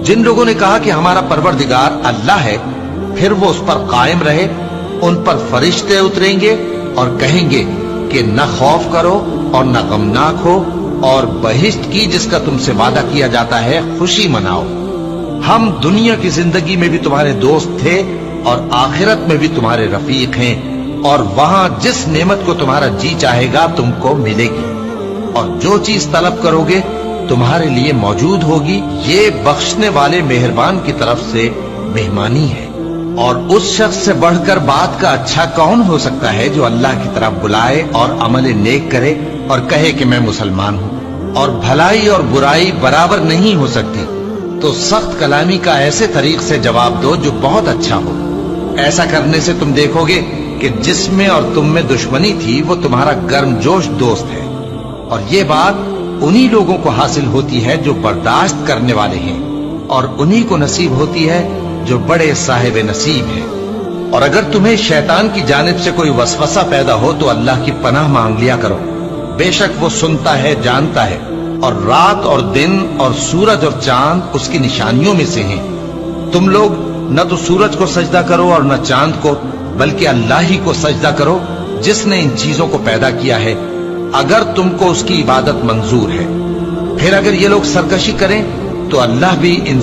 जिन लोगों ने कहा कि हमारा परवरदिगार अल्लाह है, फिर वो उस पर कायम रहे, उन पर फरिश्ते उतरेंगे और कहेंगे कि न खौफ करो और न गमनाक हो, और बहिश्त की जिसका तुमसे वादा किया जाता है खुशी मनाओ। हम दुनिया की जिंदगी में भी तुम्हारे दोस्त थे और आखिरत में भी तुम्हारे रफीक हैं, और वहां जिस नेमत को तुम्हारा जी चाहेगा तुमको मिलेगी, और जो चीज तलब करोगे तुम्हारे लिए मौजूद होगी। ये बख्शने वाले मेहरबान की तरफ से मेहमानी है। और उस शख्स से बढ़कर बात का अच्छा कौन हो सकता है जो अल्लाह की तरफ बुलाए और अमल नेक करे और कहे कि मैं मुसलमान हूं। और भलाई और बुराई बराबर नहीं हो सकती, तो सख्त कलामी का ऐसे तरीक से जवाब दो जो बहुत अच्छा हो। ऐसा करने से तुम देखोगे कि जिसमें और तुम में दुश्मनी थी वो तुम्हारा गर्मजोश दोस्त है। और ये बात उन्हीं लोगों को हासिल होती है जो बर्दाश्त करने वाले हैं, और उन्हीं को नसीब होती है जो बड़े साहिब नसीब हैं। और अगर तुम्हें शैतान की जानिब से कोई वसवसा पैदा हो तो अल्लाह की पनाह मांग लिया करो। बेशक वो सुनता है, जानता है, और रात और दिन और सूरज और चांद उसकी निशानियों में से हैं। तुम लोग न तो सूरज को सजदा करो और न चांद को, बल्कि अल्लाह ही को सजदा करो जिसने इन चीजों को पैदा किया है, अगर तुमको उसकी इबादत मंजूर है। फिर अगर ये लोग सरकशी करें तो अल्लाह भी इन